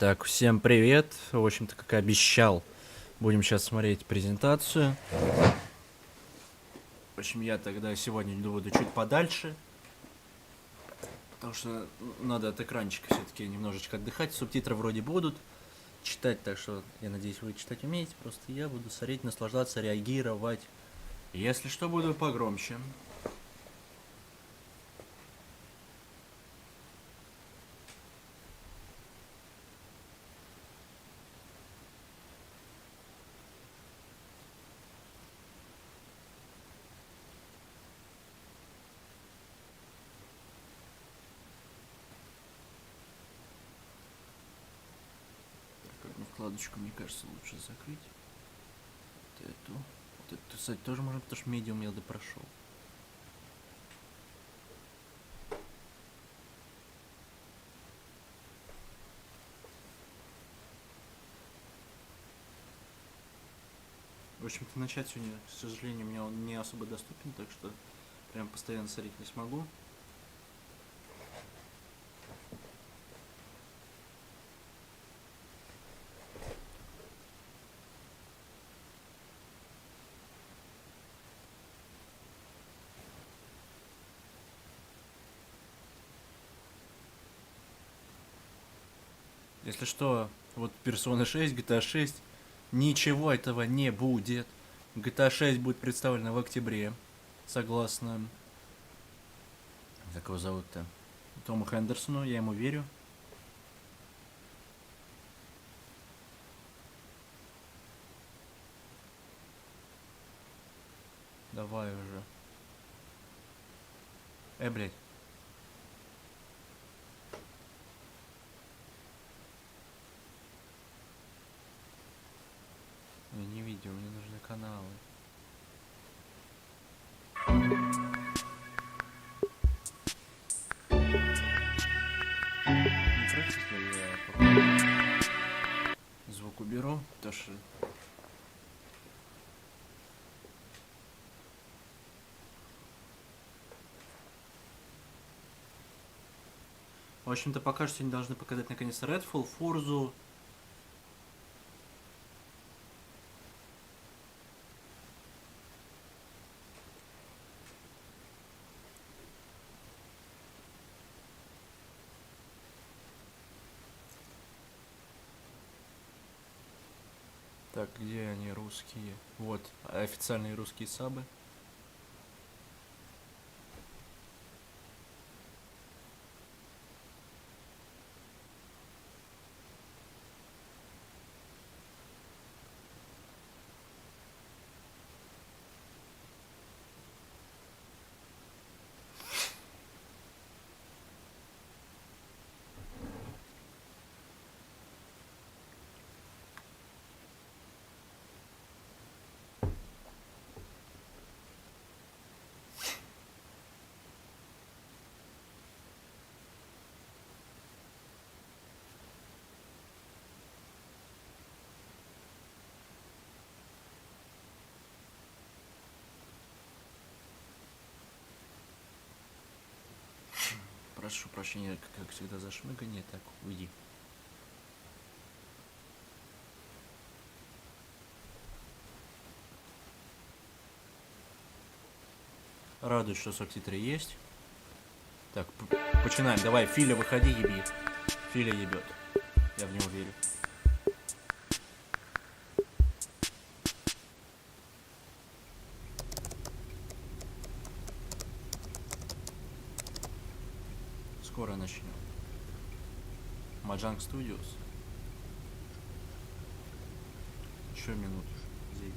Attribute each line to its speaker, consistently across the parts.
Speaker 1: Так, всем привет. В общем-то, как и обещал, будем сейчас смотреть презентацию. В общем, я тогда сегодня буду чуть подальше, потому что надо от экранчика все-таки немножечко отдыхать. Субтитры вроде будут читать, так что я надеюсь, вы читать умеете. Просто я буду смотреть, наслаждаться, реагировать. Если что, буду погромче. Одну вкладочку, мне кажется, лучше закрыть. Вот эту. Вот эту, кстати, тоже можно, потому что медиум я допрошел. В общем-то, начать сегодня, к сожалению, мне он не особо доступен, так что прям постоянно смотреть не смогу. Если что, вот Persona 6, GTA 6, ничего этого не будет. GTA 6 будет представлена в октябре, согласно... Как его зовут-то? Тому Хендерсону, я ему верю. Давай уже. Блядь. Я не видел, мне нужны каналы. Не против, если я попробую звук уберу, потому что... В общем-то, пока что они должны показать наконец Redfall, Forza. Так, где они русские? Вот, официальные русские сабы. Прошу прощения, как всегда, за шмыгание. Так, уйди. Радует, что субтитры есть. Так, починаем. Давай, Филя, выходи, еби. Филя ебет. Я в него верю. Скоро начнем. Маджанг Studios. Еще минуту. Заебись.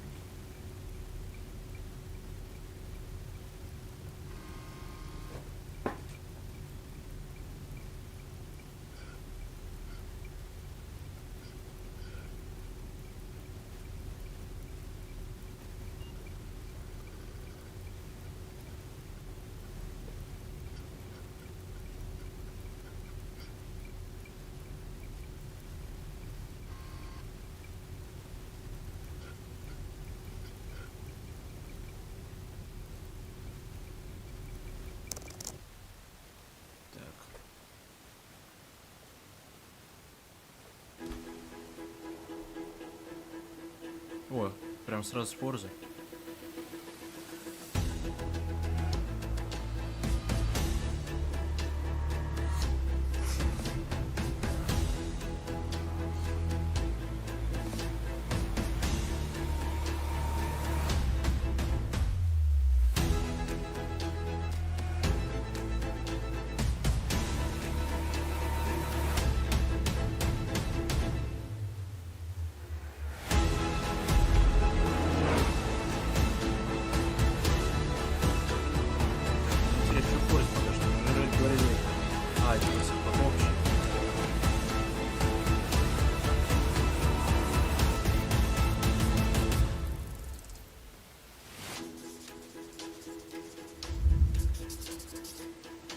Speaker 1: О, прям сразу с Форзы.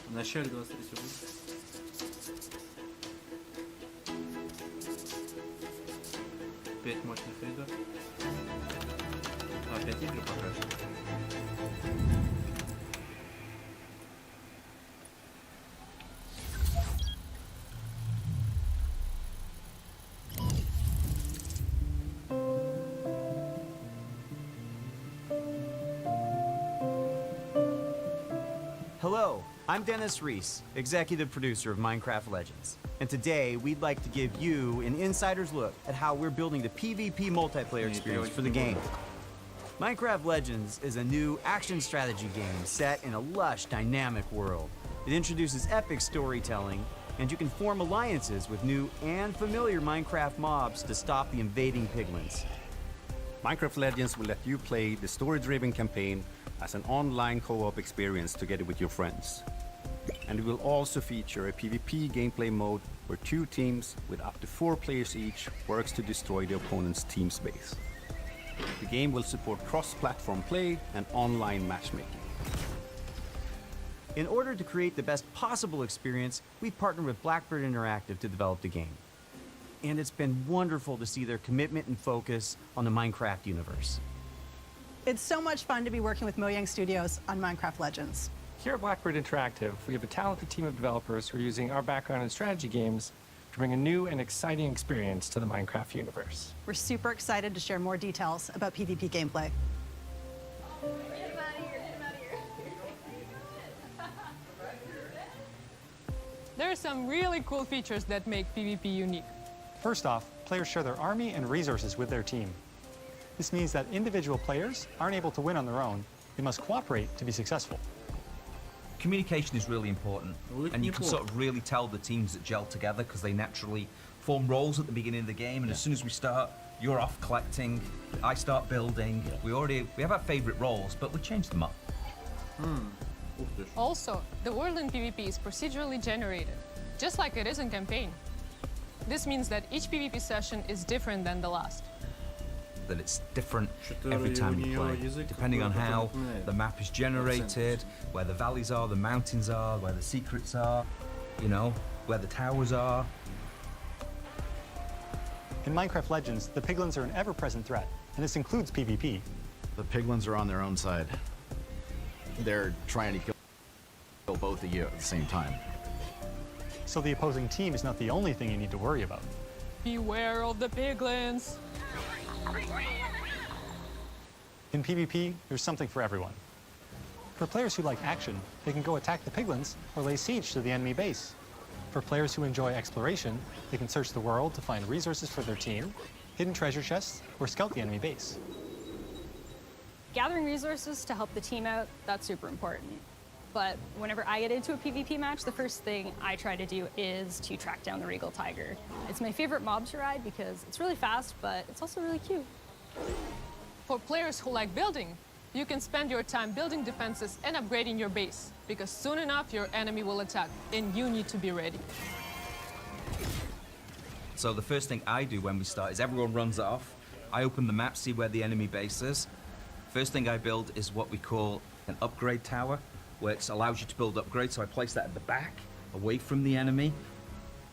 Speaker 1: В начале 23 года. Пять мощных игр. А, 5 игр пока что.
Speaker 2: Hello, I'm Dennis Reese, executive producer of Minecraft Legends. And today, we'd like to give you an insider's look at how we're building the PvP multiplayer experience for the game. Minecraft Legends is a new action strategy game set in a lush, dynamic world. It introduces epic storytelling, and you can form alliances with new and familiar Minecraft mobs to stop the invading piglins.
Speaker 3: Minecraft Legends will let you play the story-driven campaign as an online co-op experience together with your friends. And it will also feature a PvP gameplay mode where 2 teams with up to 4 players each works to destroy the opponent's team space. The game will support cross-platform play and online matchmaking.
Speaker 2: In order to create the best possible experience, we've partnered with Blackbird Interactive to develop the game. And it's been wonderful to see their commitment and focus on the Minecraft universe.
Speaker 4: It's so much fun to be working with Mojang Studios on Minecraft Legends.
Speaker 5: Here at Blackbird Interactive, we have a talented team of developers who are using our background in strategy games to bring a new and exciting experience to the Minecraft universe.
Speaker 4: We're super excited to share more details about PvP gameplay.
Speaker 6: There are some really cool features that make PvP unique.
Speaker 5: First off, players share their army and resources with their team. This means that individual players aren't able to win on their own. They must cooperate to be successful.
Speaker 7: Communication is really important, and you can sort of really tell the teams that gel together because they naturally form roles at the beginning of the game, and as soon as we start, you're off collecting, I start building. We have our favorite roles, but we change them up.
Speaker 6: Also, the world in PvP is procedurally generated, just like it is in campaign. This means that each PvP session is different than the last.
Speaker 7: That it's different every time you play, depending on how the map is generated, where the valleys are, the mountains are, where the secrets are, you know, where the towers are.
Speaker 5: In Minecraft Legends, the piglins are an ever-present threat, and this includes PvP.
Speaker 8: The piglins are on their own side. They're trying to kill both of you at the same time.
Speaker 5: So the opposing team is not the only thing you need to worry about.
Speaker 6: Beware of the piglins.
Speaker 5: In PvP, there's something for everyone. For players who like action, they can go attack the piglins or lay siege to the enemy base. For players who enjoy exploration, they can search the world to find resources for their team, hidden treasure chests, or scout the enemy base.
Speaker 9: Gathering resources to help the team out, that's super important. But whenever I get into a PvP match, the first thing I try to do is to track down the Regal Tiger. It's my favorite mob to ride because it's really fast, but it's also really cute.
Speaker 6: For players who like building, you can spend your time building defenses and upgrading your base, because soon enough your enemy will attack, and you need to be ready.
Speaker 7: So the first thing I do when we start is everyone runs off. I open the map, see where the enemy base is. First thing I build is what we call an upgrade tower, which allows you to build upgrades. So I place that at the back, away from the enemy.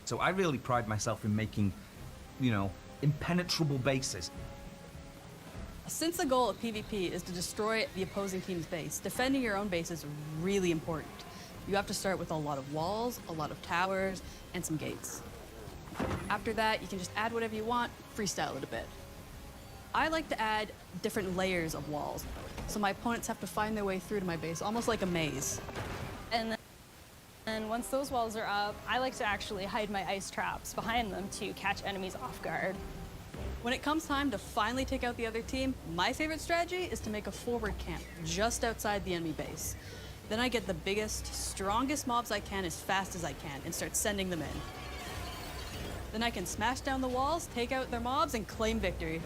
Speaker 7: So I really pride myself in making, you know, impenetrable bases.
Speaker 10: Since the goal of PvP is to destroy the opposing team's base, defending your own base is really important. You have to start with a lot of walls, a lot of towers, and some gates. After that, you can just add whatever you want, freestyle it a bit. I like to add different layers of walls, so my opponents have to find their way through to my base, almost like a maze.
Speaker 9: And once those walls are up, I like to actually hide my ice traps behind them to catch enemies off guard.
Speaker 10: When it comes time to finally take out the other team, my favorite strategy is to make a forward camp just outside the enemy base. Then I get the biggest, strongest mobs I can as fast as I can and start sending them in. Then I can smash down the walls, take out their mobs, and claim victory.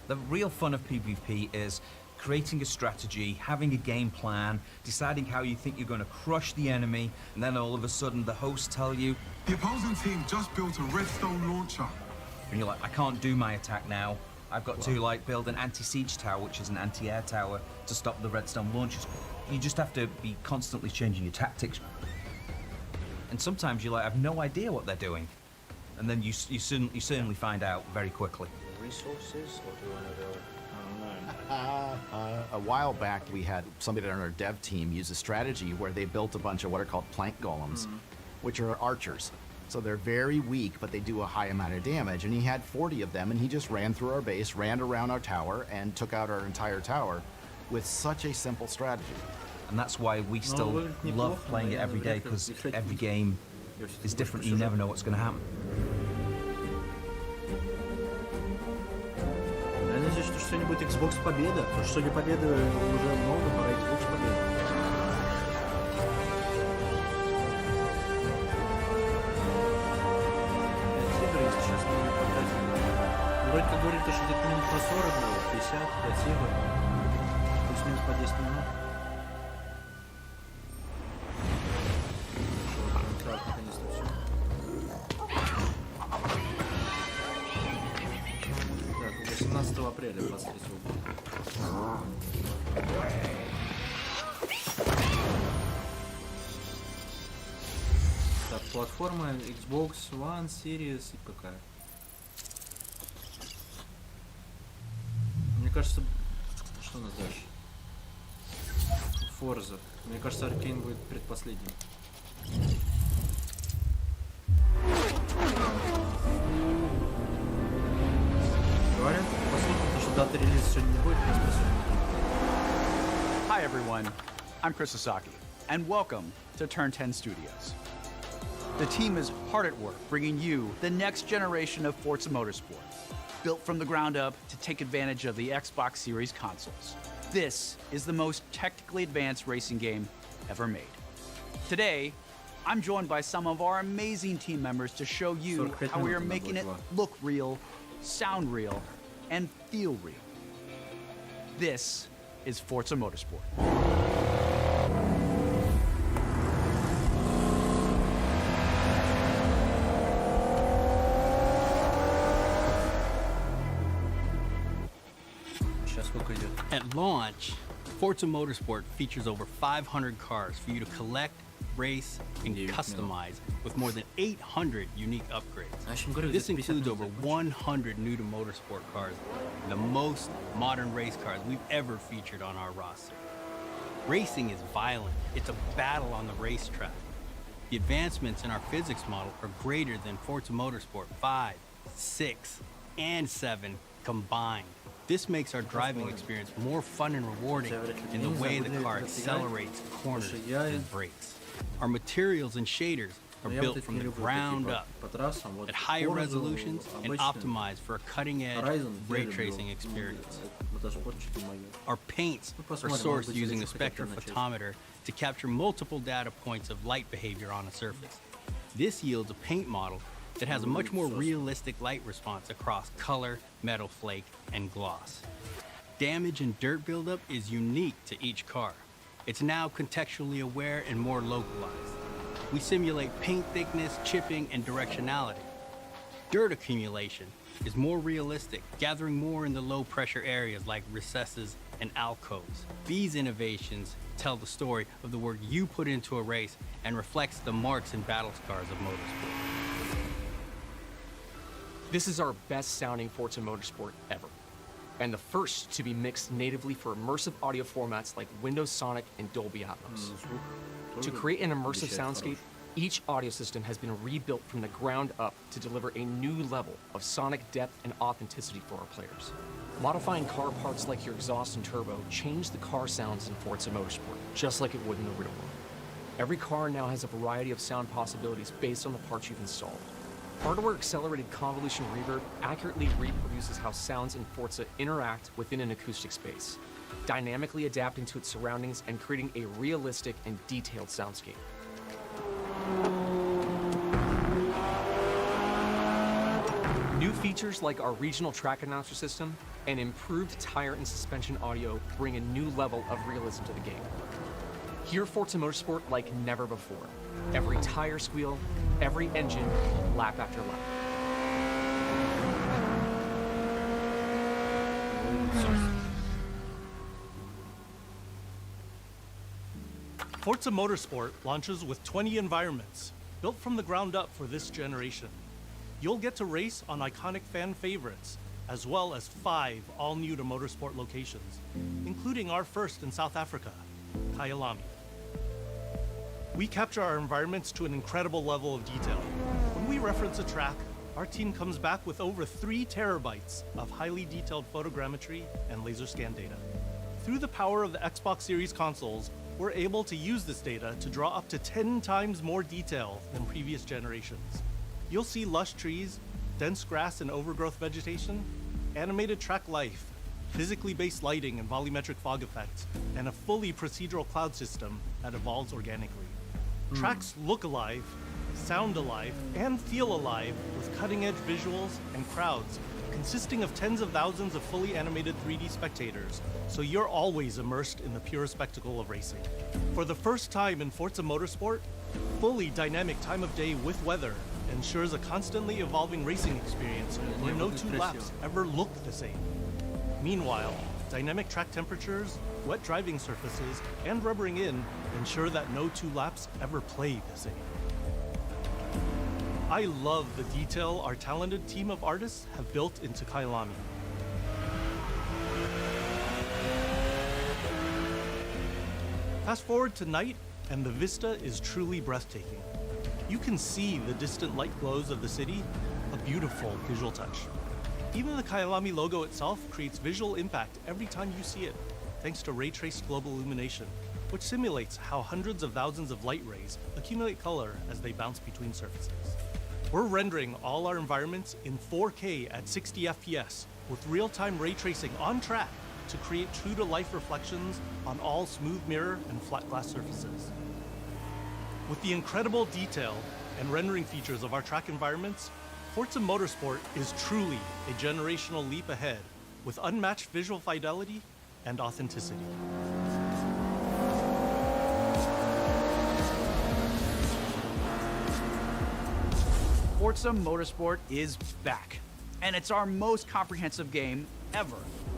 Speaker 7: The real fun of PvP is creating a strategy, having a game plan, deciding how you think you're going to crush the enemy, and then all of a sudden the hosts tell you,
Speaker 11: the opposing team just built a redstone launcher.
Speaker 7: and you're like, I can't do my attack now. I've got to like build an anti-siege tower, which is an anti-air tower, to stop the redstone launchers. You just have to be constantly changing your tactics. And sometimes you like have no idea what they're doing. And then you certainly find out very quickly.
Speaker 1: Resources, or do you want to go? I don't know.
Speaker 8: A while back, we had somebody on our dev team use a strategy where they built a bunch of what are called plank golems, which are archers. So they're very weak, but they do a high amount of damage. And he had 40 of them, and he just ran through our base, ran around our tower, and took out our entire tower with such a simple strategy.
Speaker 7: And that's why we still love playing it every day, because every game is different. You never know what's going to happen.
Speaker 1: Я надеюсь, что сегодня будет Xbox Победа, потому что сегодня победы уже много, пора Xbox Победа. Вроде как говорит, что где-то минут по 40 было, 50, 5 игр, плюс-минус по 10 минут. Так, наконец-то все. Так, 18 апреля 23 года. Так, платформа Xbox One, Series и ПК. Мне кажется, что у нас дальше? Forza. Мне кажется, Аркейн будет предпоследним. Говорят, последним, потому что дата релиза сегодня не будет,
Speaker 12: Hi everyone, I'm Chris Sasaki, and welcome to Turn 10 Studios. The team is hard at work bringing you the next generation of Forza Motorsport, built from the ground up to take advantage of the Xbox Series consoles. This is the most technically advanced racing game ever made. Today, I'm joined by some of our amazing team members to show you how we are making it look real, sound real, and feel real. This is Forza Motorsport.
Speaker 13: At launch, Forza Motorsport features over 500 cars for you to collect, race, and customize with more than 800 unique upgrades. This includes over 100 new to motorsport cars, the most modern race cars we've ever featured on our roster. Racing is violent. It's a battle on the racetrack. The advancements in our physics model are greater than Forza Motorsport 5, 6, and 7 combined. This makes our driving experience more fun and rewarding in the way the car accelerates, corners, and brakes. Our materials and shaders are built from the ground up at higher resolutions and optimized for a cutting-edge ray tracing experience. Our paints are sourced using a spectrophotometer to capture multiple data points of light behavior on a surface. This yields a paint model that has a much more realistic light response across color, metal flake, and gloss. Damage and dirt buildup is unique to each car. It's now contextually aware and more localized. We simulate paint thickness, chipping, and directionality. Dirt accumulation is more realistic, gathering more in the low-pressure areas like recesses and alcoves. These innovations tell the story of the work you put into a race and reflects the marks and battle scars of motorsport.
Speaker 14: This is our best-sounding Forza Motorsport ever, and the first to be mixed natively for immersive audio formats like Windows Sonic and Dolby Atmos. To create an immersive soundscape, Each audio system has been rebuilt from the ground up to deliver a new level of sonic depth and authenticity for our players. Modifying car parts like your exhaust and turbo change the car sounds in Forza Motorsport, just like it would in the real world. Every car now has a variety of sound possibilities based on the parts you've installed. Hardware-accelerated convolution reverb accurately reproduces how sounds in Forza interact within an acoustic space, dynamically adapting to its surroundings and creating a realistic and detailed soundscape. New features like our regional track announcer system and improved tire and suspension audio bring a new level of realism to the game. Hear Forza Motorsport like never before. Every tire squeal, every engine, lap after lap.
Speaker 15: Forza Motorsport launches with 20 environments, built from the ground up for this generation. You'll get to race on iconic fan favorites, as well as 5 all-new to Motorsport locations, including our first in South Africa, Kyalami. We capture our environments to an incredible level of detail. When we reference a track, our team comes back with over 3 terabytes of highly detailed photogrammetry and laser scan data. Through the power of the Xbox Series consoles, we're able to use this data to draw up to 10 times more detail than previous generations. You'll see lush trees, dense grass and overgrowth vegetation, animated track life, physically based lighting and volumetric fog effects, and a fully procedural cloud system that evolves organically. Tracks look alive, sound alive, and feel alive with cutting-edge visuals and crowds consisting of tens of thousands of fully animated 3D spectators, so you're always immersed in the pure spectacle of racing. For the first time in Forza Motorsport, fully dynamic time of day with weather ensures a constantly evolving racing experience where no 2 laps ever look the same. Meanwhile, dynamic track temperatures, wet driving surfaces, and rubbering in ensure that no 2 laps ever play the same. I love the detail our talented team of artists have built into Kyalami. Fast forward to night, and the vista is truly breathtaking. You can see the distant light glows of the city, a beautiful visual touch. Even the Kyalami logo itself creates visual impact every time you see it, thanks to ray-traced global illumination, which simulates how hundreds of thousands of light rays accumulate color as they bounce between surfaces. We're rendering all our environments in 4K at 60 FPS with real-time ray tracing on track to create true-to-life reflections on all smooth mirror and flat glass surfaces. With the incredible detail and rendering features of our track environments, Forza Motorsport is truly a generational leap ahead with unmatched visual fidelity and authenticity.
Speaker 12: Forza Motorsport is back, and it's our most comprehensive game ever,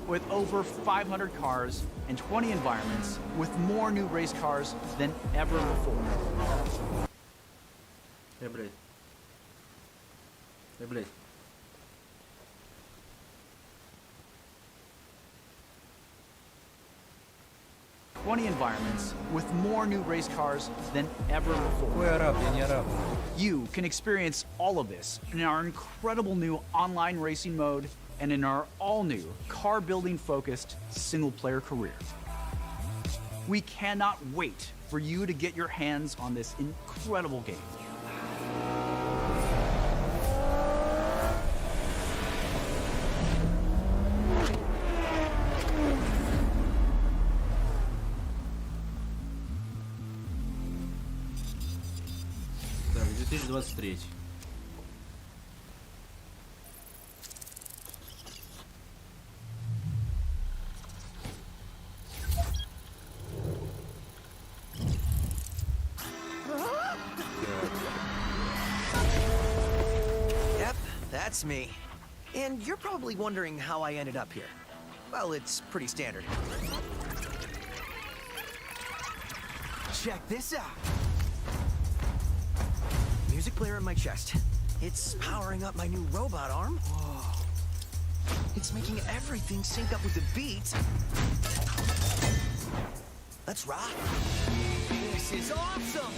Speaker 12: with over 500 cars and 20 environments, with more new race cars than ever before.
Speaker 1: Hey, blade.
Speaker 12: 20 environments with more new race cars than ever before. You can experience all of this in our incredible new online racing mode and in our all-new car-building focused single-player career. We cannot wait for you to get your hands on this incredible game.
Speaker 1: Так, 2023.
Speaker 16: Yep, that's me. And you're probably wondering how I ended up here. Well, it's pretty standard. Check this out. Music player in my chest. It's powering up my new robot arm. Whoa. It's making everything sync up with the beat. Let's rock. This is awesome.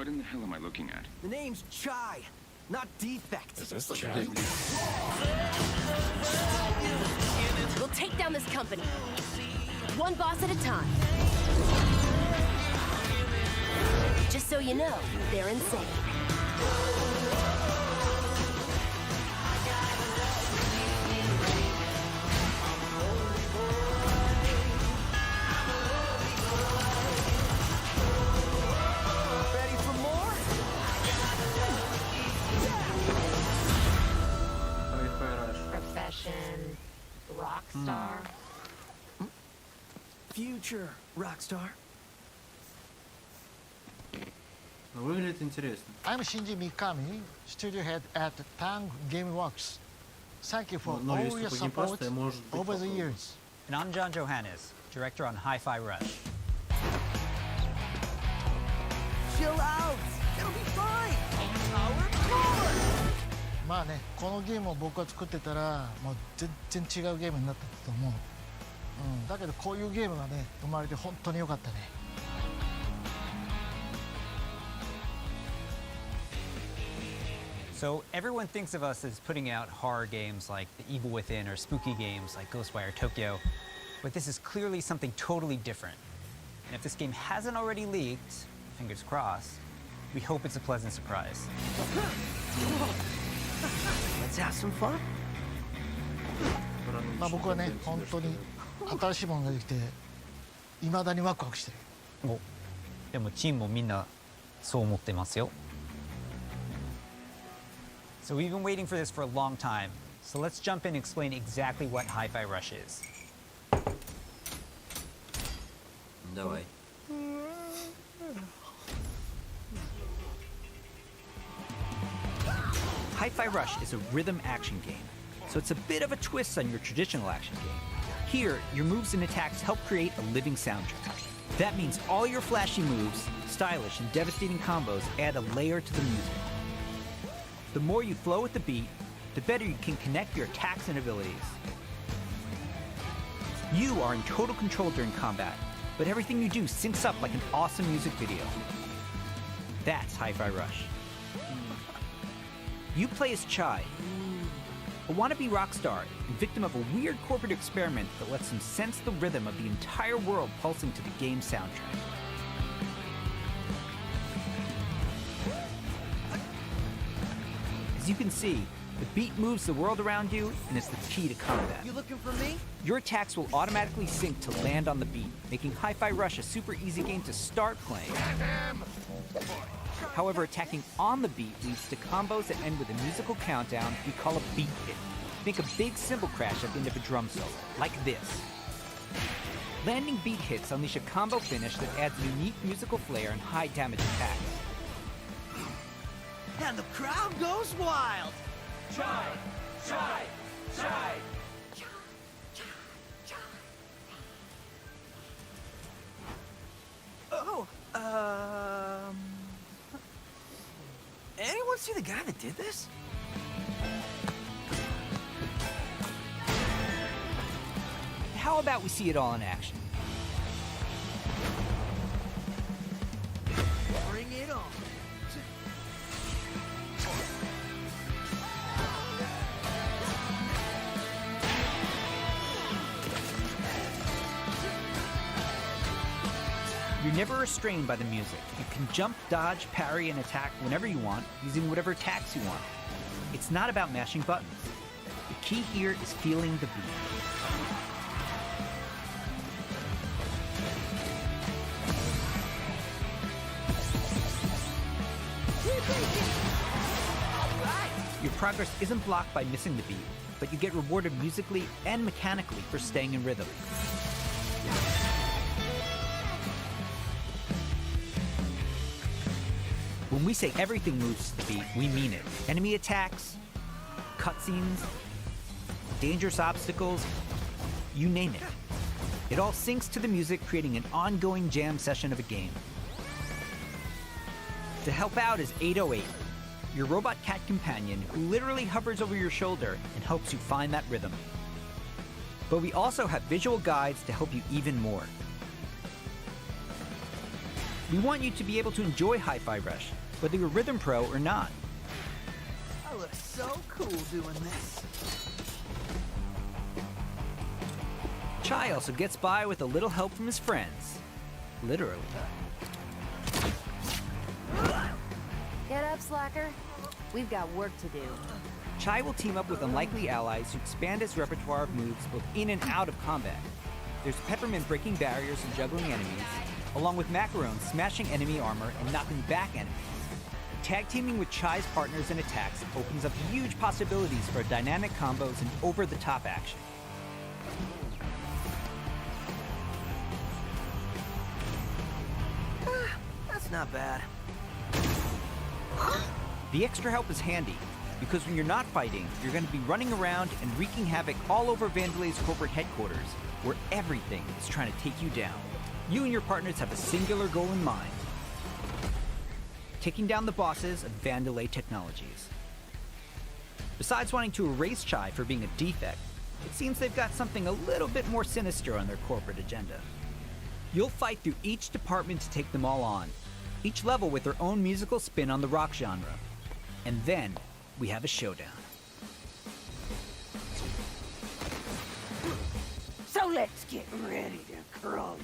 Speaker 17: What in the hell am I looking at?
Speaker 16: The name's Chai, not Defect.
Speaker 17: Is this Chai?
Speaker 18: We'll take down this company. One boss at a time. Just so you know, they're insane.
Speaker 16: Ready for more?
Speaker 18: Profession, rock star.
Speaker 16: Future rockstar.
Speaker 1: Выглядит интересно.
Speaker 19: I'm Shinji Mikami, studio head at Tang Gameworks. Thank you for
Speaker 1: Но
Speaker 19: all
Speaker 1: если
Speaker 19: your
Speaker 1: по геймпасту,
Speaker 19: support
Speaker 1: я, может быть,
Speaker 19: over the
Speaker 1: попробую.
Speaker 19: years.
Speaker 20: And I'm John Johannes, director on Hi-Fi Rush.
Speaker 16: Chill out. It'll be fine. Our core.
Speaker 19: まあね、このゲームを僕が作ってたら、もう全然違うゲームになったと思う。だけどこういうゲームがね、生まれて本当に良かったね。
Speaker 20: So everyone thinks of us as putting out horror games like The Evil Within or spooky games like Ghostwire Tokyo, but this is clearly something totally different. And if this game hasn't already leaked, fingers crossed, we hope it's a pleasant surprise.
Speaker 16: Let's have some fun.
Speaker 19: まあ僕はね、本当に新しいものができて、未だにワクワクしてる。
Speaker 20: お、でもチームもみんなそう思ってますよ。So we've been waiting for this for a long time. So let's jump in and explain exactly what Hi-Fi Rush is.
Speaker 1: Давай.
Speaker 21: Hi-Fi Rush is a rhythm action game, so it's a bit of a twist on your traditional action game. Here, your moves and attacks help create a living soundtrack. That means all your flashy moves, stylish and devastating combos add a layer to the music. The more you flow with the beat, the better you can connect your attacks and abilities. You are in total control during combat, but everything you do syncs up like an awesome music video. That's Hi-Fi Rush. You play as Chai, a wannabe rock star and victim of a weird corporate experiment that lets him sense the rhythm of the entire world pulsing to the game's soundtrack. As you can see, the beat moves the world around you and is the key to combat.
Speaker 16: You looking for me?
Speaker 21: Your attacks will automatically sync to land on the beat, making Hi-Fi Rush a super easy game to start playing. However, attacking on the beat leads to combos that end with a musical countdown we call a beat hit. Make a big cymbal crash at the end of a drum solo, like this. Landing beat hits unleash a combo finish that adds unique musical flair and high damage attacks.
Speaker 16: And the crowd goes wild.
Speaker 22: Chai! Chai! Chai!
Speaker 16: Oh, anyone see the guy that did this?
Speaker 21: How about we see it all in action?
Speaker 16: Bring it on.
Speaker 21: You're never restrained by the music. You can jump, dodge, parry, and attack whenever you want, using whatever attacks you want. It's not about mashing buttons. The key here is feeling the beat. Your progress isn't blocked by missing the beat, but you get rewarded musically and mechanically for staying in rhythm. When we say everything moves to the beat, we mean it. Enemy attacks, cutscenes, dangerous obstacles, you name it. It all syncs to the music, creating an ongoing jam session of a game. To help out is 808, your robot cat companion who literally hovers over your shoulder and helps you find that rhythm. But we also have visual guides to help you even more. We want you to be able to enjoy Hi-Fi Rush, whether you're a Rhythm Pro or not.
Speaker 16: I look so cool doing this.
Speaker 21: Chai also gets by with a little help from his friends. Literally.
Speaker 18: Get up, slacker. We've got work to do.
Speaker 21: Chai will team up with unlikely allies to expand his repertoire of moves both in and out of combat. There's Peppermint breaking barriers and juggling enemies, along with Macaron smashing enemy armor and knocking back enemies. Tag teaming with Chai's partners and attacks opens up huge possibilities for dynamic combos and over-the-top action.
Speaker 16: That's not bad.
Speaker 21: The extra help is handy, because when you're not fighting, you're going to be running around and wreaking havoc all over Vandelay's corporate headquarters, where everything is trying to take you down. You and your partners have a singular goal in mind: taking down the bosses of Vandelay Technologies. Besides wanting to erase Chai for being a defect, it seems they've got something a little bit more sinister on their corporate agenda. You'll fight through each department to take them all on, each level with their own musical spin on the rock genre. And then we have a showdown.
Speaker 16: So let's get ready to crumble.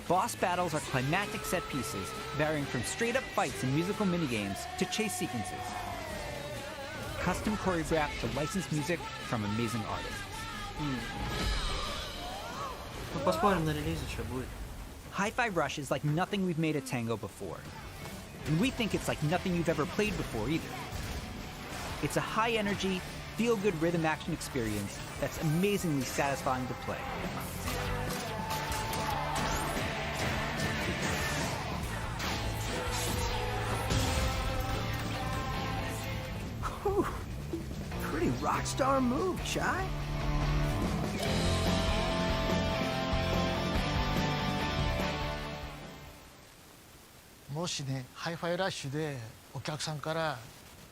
Speaker 21: Boss battles are climactic set pieces, varying from straight-up fights and musical minigames to chase sequences. Custom choreographed to licensed music from amazing artists.
Speaker 1: Ну, посмотрим на релизе, что будет.
Speaker 21: Hi-Fi Rush is like nothing we've made at Tango before. And we think it's like nothing you've ever played before either. It's a high-energy, feel-good rhythm action experience that's amazingly satisfying to play.
Speaker 16: Whew. Pretty rock star move, Chai.
Speaker 19: もしね、ハイファイラッシュでお客さんから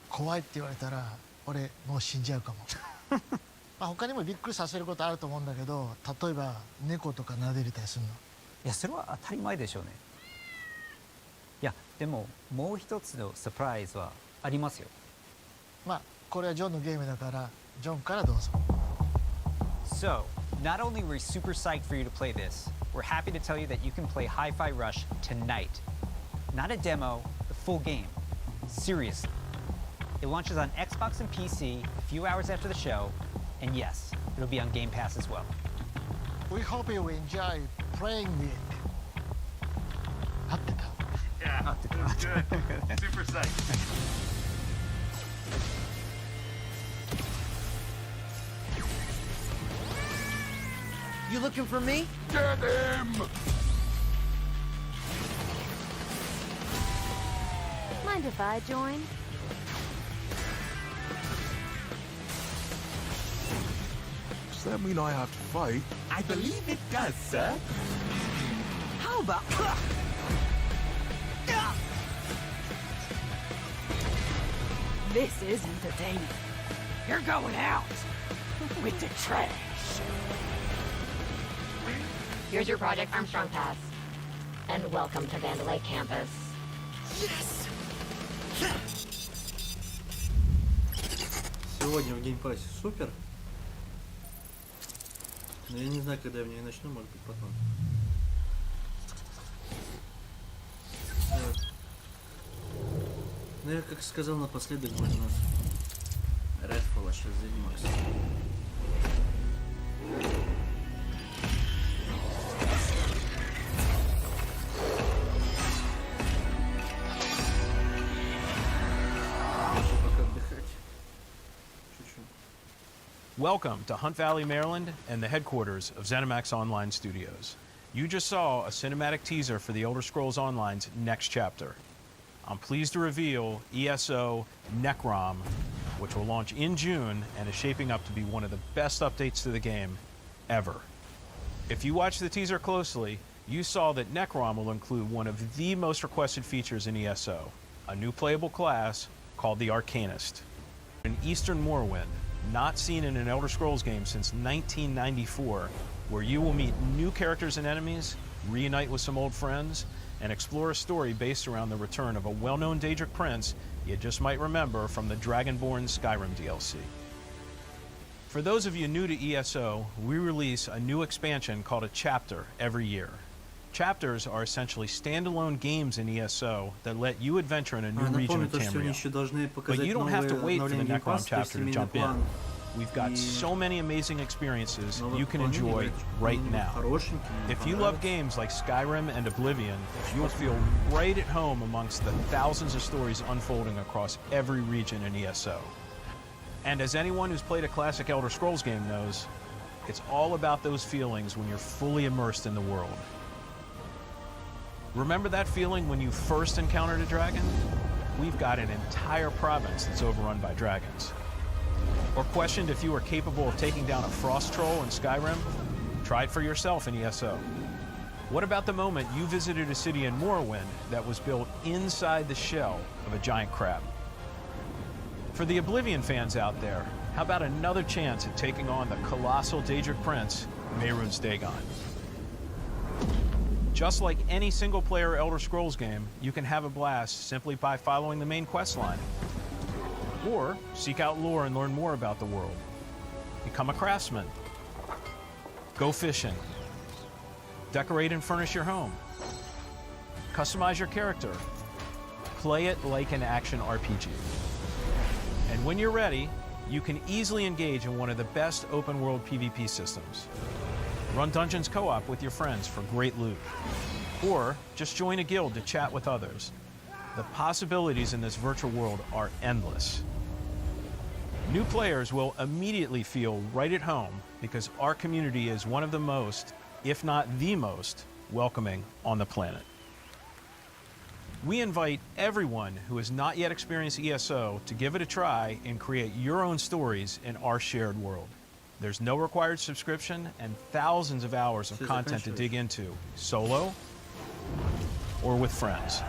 Speaker 19: 怖いって言われたら、俺もう死んじゃうかも。まあ他にもびっくりさせることあると思うんだけど、例えば猫とか撫でれたりするの。
Speaker 20: いや、それは当たり前でしょうね。いや、でももう一つのサプライズはありますよ。
Speaker 19: まあこれはジョンのゲームだから、ジョンからどうぞ。
Speaker 20: So, not only were we super psyched for you to play this, we're happy to tell you that you can play Hi-Fi Rush tonight. Not a demo, the full game. Seriously. It launches on Xbox and PC a few hours after the show, and yes, it'll be on Game Pass as well.
Speaker 19: We hope you enjoy playing it. 合ってた?
Speaker 3: Yeah, good. Super psyched.
Speaker 16: You looking for me?
Speaker 3: Get him!
Speaker 18: Mind if I join?
Speaker 3: Does that mean I have to fight?
Speaker 16: I believe it does, sir. How about... This is entertaining. You're going out with the trash.
Speaker 17: Here's your Project Armstrong pass. And welcome to Vandelay campus.
Speaker 16: Yes!
Speaker 1: Сегодня в геймпассе супер. Но я не знаю, когда я в ней начну, может быть потом. Ну я как сказал напоследок, будет у нас Redfall, а сейчас занимался.
Speaker 23: Welcome to Hunt Valley, Maryland, and the headquarters of ZeniMax Online Studios. You just saw a cinematic teaser for The Elder Scrolls Online's next chapter. I'm pleased to reveal ESO Necrom, which will launch in June and is shaping up to be one of the best updates to the game ever. If you watched the teaser closely, you saw that Necrom will include one of the most requested features in ESO, a new playable class called the Arcanist. An Eastern Morrowind, not seen in an Elder Scrolls game since 1994, where you will meet new characters and enemies, reunite with some old friends, and explore a story based around the return of a well-known Daedric prince you just might remember from the Dragonborn Skyrim DLC. For those of you new to ESO, we release a new expansion called a chapter every year. Chapters are essentially standalone games in ESO that let you adventure in a new region of Tamriel. But you don't have to wait for the Necron chapter to jump in. We've got so many amazing experiences you can enjoy right now. If you love games like Skyrim and Oblivion, you'll feel right at home amongst the thousands of stories unfolding across every region in ESO. And as anyone who's played a classic Elder Scrolls game knows, it's all about those feelings when you're fully immersed in the world. Remember that feeling when you first encountered a dragon? We've got an entire province that's overrun by dragons. Or questioned if you were capable of taking down a frost troll in Skyrim? Try it for yourself in ESO. What about the moment you visited a city in Morrowind that was built inside the shell of a giant crab? For the Oblivion fans out there, how about another chance at taking on the colossal Daedric prince, Mehrunes Dagon? Just like any single-player Elder Scrolls game, you can have a blast simply by following the main quest line. Or seek out lore and learn more about the world. Become a craftsman. Go fishing. Decorate and furnish your home. Customize your character. Play it like an action RPG. And when you're ready, you can easily engage in one of the best open-world PvP systems. Run dungeons co-op with your friends for great loot. Or just join a guild to chat with others. The possibilities in this virtual world are endless. New players will immediately feel right at home because our community is one of the most, if not the most, welcoming on the planet. We invite everyone who has not yet experienced ESO to give it a try and create your own stories in our shared world. There's no required subscription and thousands of hours of content to dig into, solo or with friends.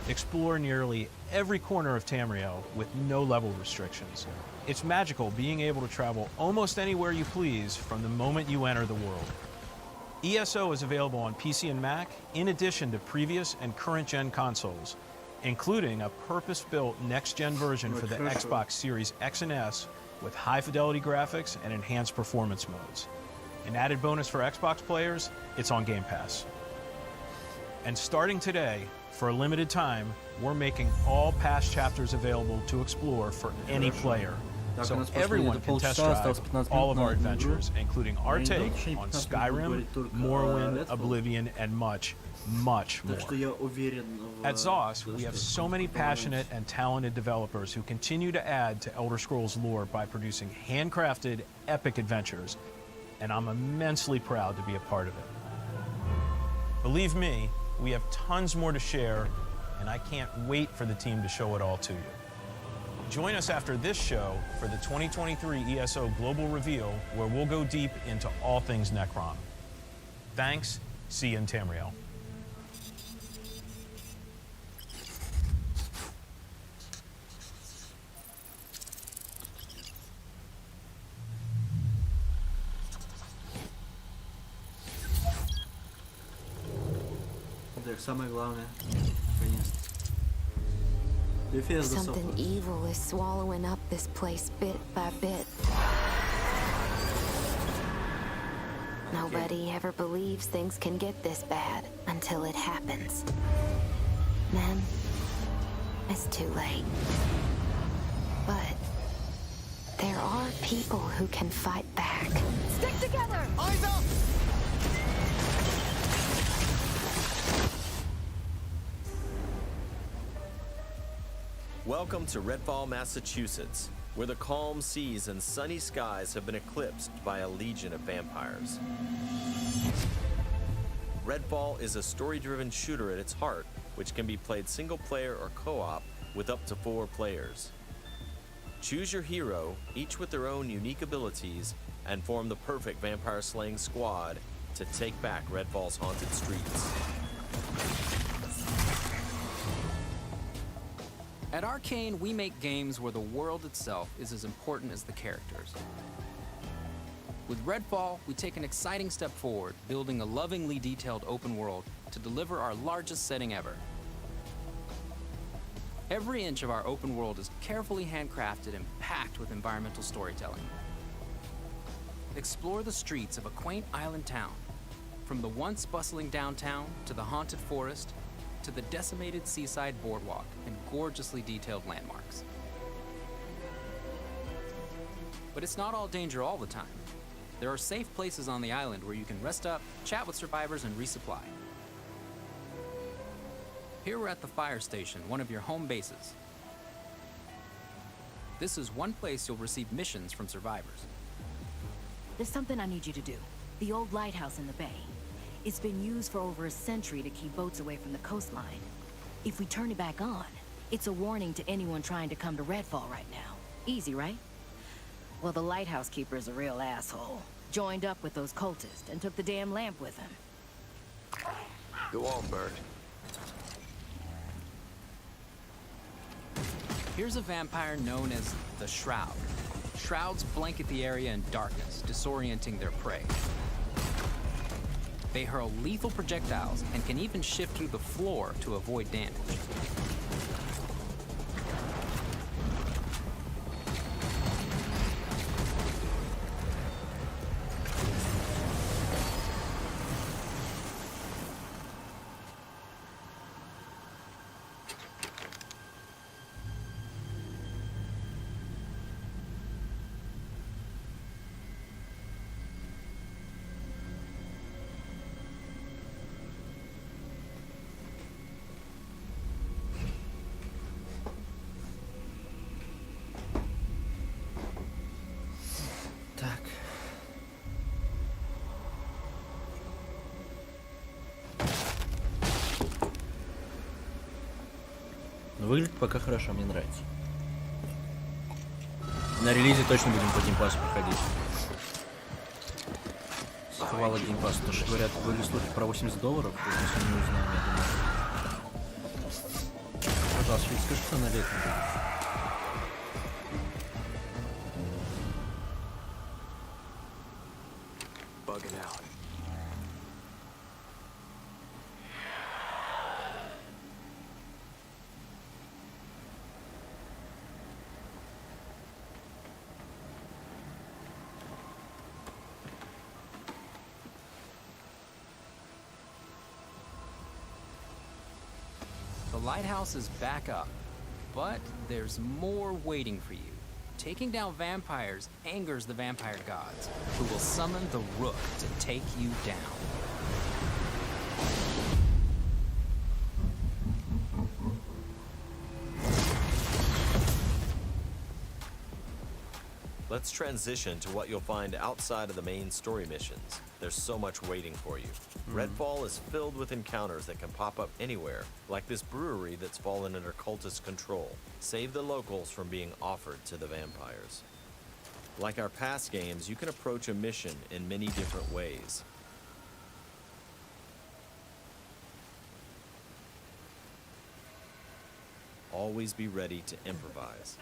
Speaker 23: Explore nearly every corner of Tamriel with no level restrictions. It's magical being able to travel almost anywhere you please from the moment you enter the world. ESO is available on PC and Mac, in addition to previous and current-gen consoles, including a purpose-built next-gen version for the Xbox Series X and S with high-fidelity graphics and enhanced performance modes. An added bonus for Xbox players, it's on Game Pass. And starting today, for a limited time, we're making all past chapters available to explore for any player. So everyone can test drive all of our adventures, including our take on Skyrim, Morrowind, Oblivion, and much, much more. At ZOS, we have so many passionate and talented developers who continue to add to Elder Scrolls lore by producing handcrafted, epic adventures, and I'm immensely proud to be a part of it. Believe me, we have tons more to share, and I can't wait for the team to show it all to you. Join us after this show for the 2023 ESO Global Reveal, where we'll go deep into all things Necron. Thanks. See you in Tamriel.
Speaker 1: Самое главное, конечно. Bethesda
Speaker 2: Something evil is swallowing up this place bit by bit. Nobody ever believes things can get this bad until it happens. Then, it's too late. But there are people who can fight back.
Speaker 18: Stick together!
Speaker 16: Eyes up!
Speaker 4: Welcome to Redfall, Massachusetts, where the calm seas and sunny skies have been eclipsed by a legion of vampires. Redfall is a story-driven shooter at its heart, which can be played single-player or co-op with up to 4 players. Choose your hero, each with their own unique abilities, and form the perfect vampire-slaying squad to take back Redfall's haunted streets.
Speaker 5: At Arcane, we make games where the world itself is as important as the characters. With Redfall, we take an exciting step forward, building a lovingly detailed open world to deliver our largest setting ever. Every inch of our open world is carefully handcrafted and packed with environmental storytelling. Explore the streets of a quaint island town, from the once bustling downtown to the haunted forest to the decimated seaside boardwalk and gorgeously detailed landmarks. But it's not all danger all the time. There are safe places on the island where you can rest up, chat with survivors, and resupply. Here we're at the fire station, one of your home bases. This is one place you'll receive missions from survivors.
Speaker 6: There's something I need you to do. The old lighthouse in the bay. It's been used for over a century to keep boats away from the coastline. If we turn it back on, it's a warning to anyone trying to come to Redfall right now. Easy, right? Well, the lighthouse keeper's a real asshole. Joined up with those cultists and took the damn lamp with him.
Speaker 9: Go on, Bird.
Speaker 5: Here's a vampire known as the Shroud. Shrouds blanket the area in darkness, disorienting their prey. They hurl lethal projectiles and can even shift through the floor to avoid damage.
Speaker 1: Выглядит пока хорошо, мне нравится. На релизе точно будем по геймпассу проходить. Схвала геймпасс, потому что говорят, были слухи про $80, если не узнаем, я думаю. Пожалуйста, Филь, скажи, что на летом будет.
Speaker 5: The lighthouse is back up, but there's more waiting for you. Taking down vampires angers the vampire gods, who will summon the Rook to take you down.
Speaker 4: Let's transition to what you'll find outside of the main story missions. There's so much waiting for you. Redfall is filled with encounters that can pop up anywhere, like this brewery that's fallen under cultist control. Save the locals from being offered to the vampires. Like our past games, you can approach a mission in many different ways. Always be ready to improvise.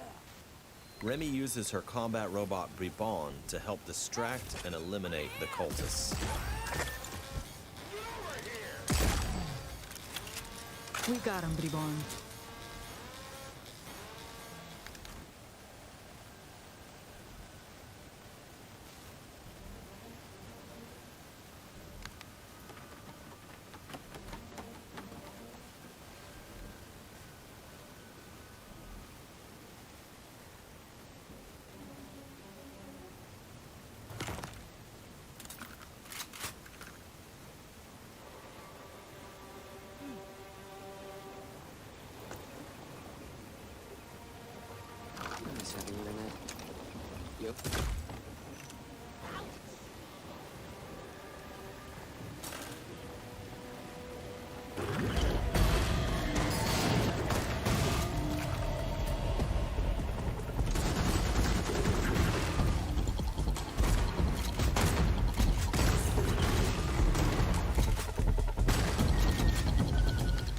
Speaker 4: Remy uses her combat robot Bribon to help distract and eliminate the cultists.
Speaker 6: We got him, Bribon.
Speaker 9: Yep.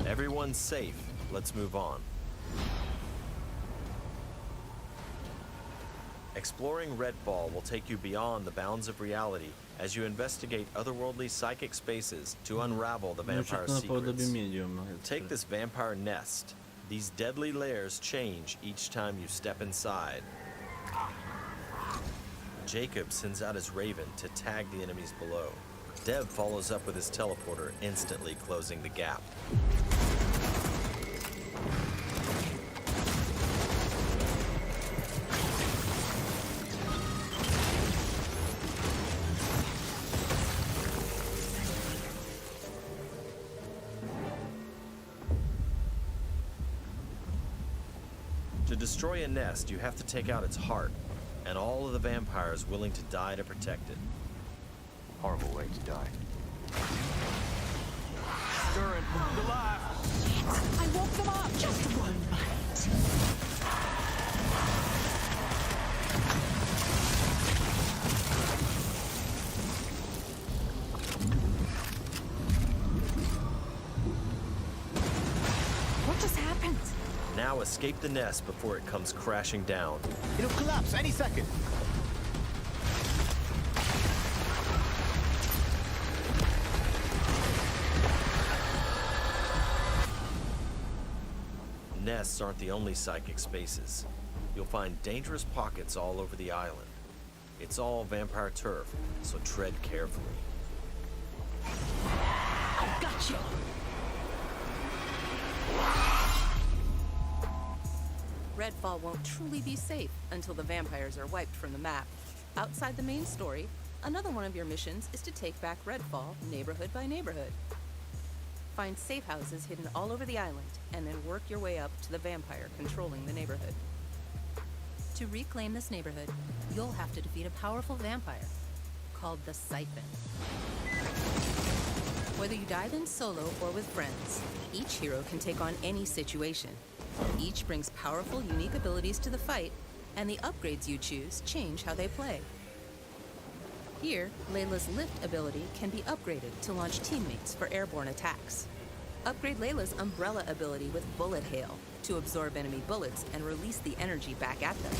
Speaker 4: Everyone's safe. Let's move on. Exploring Redfall will take you beyond the bounds of reality as you investigate otherworldly psychic spaces to unravel the vampire secrets. Take this vampire nest. These deadly layers change each time you step inside. Jacob sends out his raven to tag the enemies below. Deb follows up with his teleporter, instantly closing the gap. To destroy a nest, you have to take out its heart, and all of the vampires willing to die to protect it.
Speaker 9: Horrible way to die.
Speaker 22: Stirring the life.
Speaker 18: I woke them up! Just one bite. What just happened?
Speaker 4: Now escape the nest before it comes crashing down.
Speaker 22: It'll collapse any second.
Speaker 4: Nests aren't the only psychic spaces. You'll find dangerous pockets all over the island. It's all vampire turf, so tread carefully.
Speaker 18: I got you!
Speaker 8: Redfall won't truly be safe until the vampires are wiped from the map. Outside the main story, another one of your missions is to take back Redfall neighborhood by neighborhood. Find safe houses hidden all over the island, and then work your way up to the vampire controlling the neighborhood. To reclaim this neighborhood, you'll have to defeat a powerful vampire called the Siphon. Whether you dive in solo or with friends, each hero can take on any situation. Each brings powerful, unique abilities to the fight, and the upgrades you choose change how they play. Here, Layla's lift ability can be upgraded to launch teammates for airborne attacks. Upgrade Layla's umbrella ability with bullet hail to absorb enemy bullets and release the energy back at them.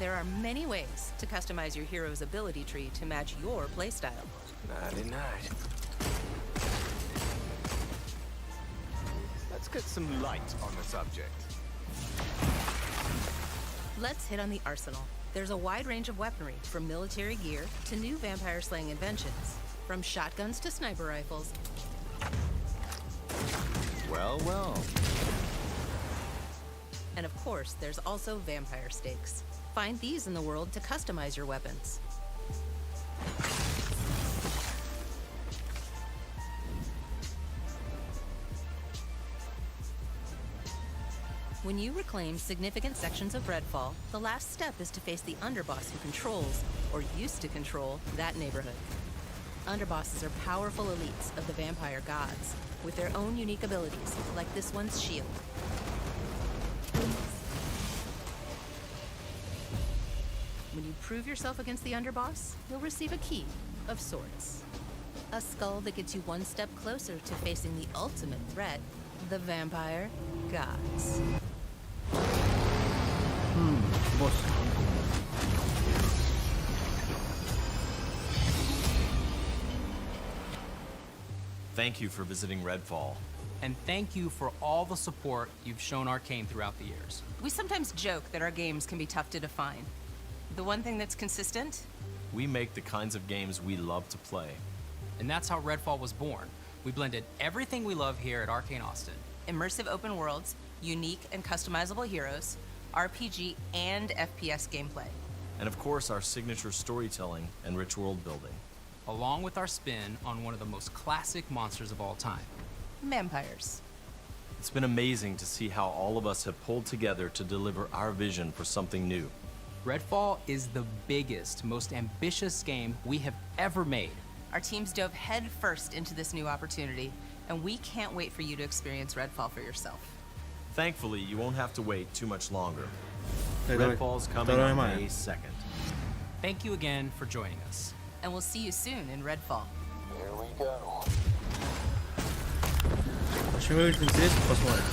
Speaker 8: There are many ways to customize your hero's ability tree to match your playstyle.
Speaker 9: Nighty night. Let's get some light on the subject.
Speaker 8: Let's hit on the arsenal. There's a wide range of weaponry, from military gear to new vampire-slaying inventions. From shotguns to sniper rifles.
Speaker 9: Well, well.
Speaker 8: And of course, there's also vampire stakes. Find these in the world to customize your weapons. When you reclaim significant sections of Redfall, the last step is to face the underboss who controls, or used to control, that neighborhood. Underbosses are powerful elites of the vampire gods, with their own unique abilities, like this one's shield. When you prove yourself against the underboss, you'll receive a key of sorts. A skull that gets you one step closer to facing the ultimate threat, the vampire gods.
Speaker 1: Boss.
Speaker 4: Thank you for visiting Redfall.
Speaker 5: And thank you for all the support you've shown Arcane throughout the years.
Speaker 8: We sometimes joke that our games can be tough to define. The one thing that's consistent?
Speaker 4: We make the kinds of games we love to play.
Speaker 5: And that's how Redfall was born. We blended everything we love here at Arcane Austin.
Speaker 8: Immersive open worlds, unique and customizable heroes, RPG and FPS gameplay.
Speaker 4: And of course, our signature storytelling and rich world building.
Speaker 5: Along with our spin on one of the most classic monsters of all time.
Speaker 8: Vampires.
Speaker 4: It's been amazing to see how all of us have pulled together to deliver our vision for something new.
Speaker 5: Redfall is the biggest, most ambitious game we have ever made.
Speaker 8: Our teams dove head first into this new opportunity, and we can't wait for you to experience Redfall for yourself.
Speaker 4: Thankfully, you won't have to wait too much longer.
Speaker 1: Hey,
Speaker 4: Redfall's coming on May 2nd.
Speaker 5: Thank you again for joining us.
Speaker 8: And we'll see you soon in Redfall.
Speaker 9: Here we go.
Speaker 1: Очень выглядит интересно, посмотрим.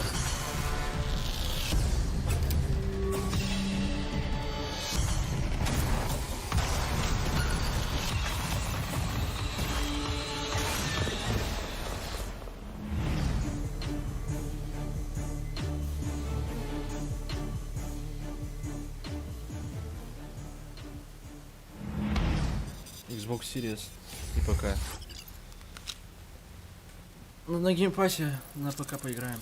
Speaker 1: Xbox Series и ПК. Ну, на геймпассе на ПК поиграем.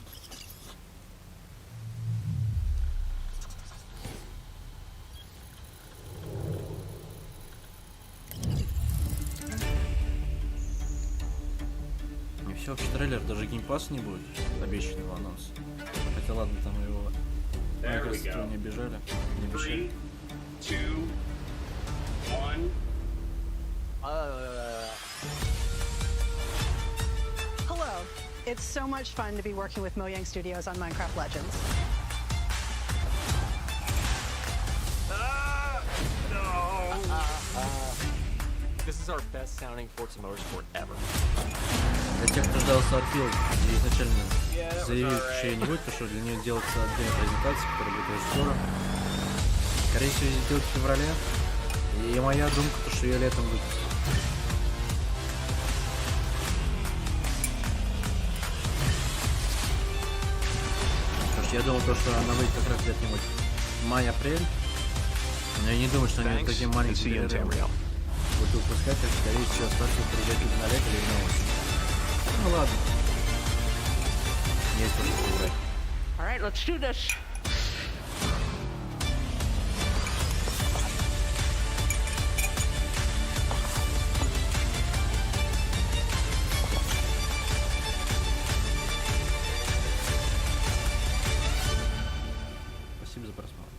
Speaker 1: И все, вообще трейлер, даже геймпасс не будет обещанного анонса. Хотя ладно, там его Microsoft не обижали. Не обещали.
Speaker 7: 3, 2, 1.
Speaker 10: Hello. It's so much fun to be working with Mojang Studios on Minecraft Legends.
Speaker 14: This is our best sounding Forza Motorsport ever.
Speaker 1: Для тех, кто ждал Starfield и изначально заявил, что ее не будет, потому что для нее делается отдельная презентация, которая будет уже скоро. Скорее всего, ее сделают в феврале. И моя думка, то, что ее летом выпустят. Потому что я думал, то, что она выйдет как раз где-нибудь май-апрель. Но я не думаю, что они такие маленькие будут выпускать, как скорее всего Starfield приезжать на лето или на осень. Ну ладно. Есть уже что играть.
Speaker 7: All right, let's do this.
Speaker 1: Спасибо за просмотр.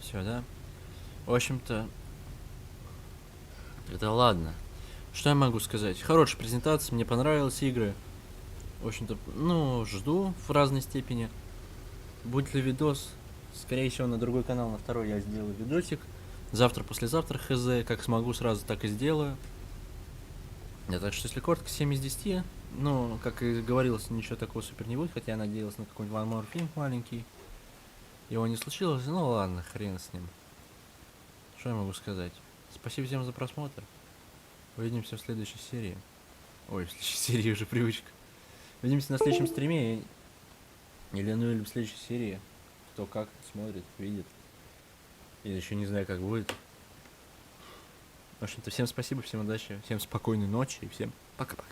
Speaker 1: Все, да? В общем-то, это ладно. Что я могу сказать? Хорошая презентация, мне понравились игры. В общем-то, ну, жду в разной степени. Будет ли видос? Скорее всего, на другой канал, на второй я сделаю видосик. Завтра, послезавтра, хз. Как смогу, сразу так и сделаю. Да, так что, если коротко, 7 из 10. Ну, как и говорилось, ничего такого супер не будет. Хотя я надеялся на какой-нибудь One More фильм маленький. Его не случилось. Ну ладно, хрен с ним. Что я могу сказать? Спасибо всем за просмотр. Увидимся в следующей серии. Ой, в следующей серии уже привычка. Увидимся на следующем стриме. Или ну или в следующей серии. Кто как смотрит, видит. Я еще не знаю, как будет. В общем-то, всем спасибо, всем удачи, всем спокойной ночи и всем пока-пока.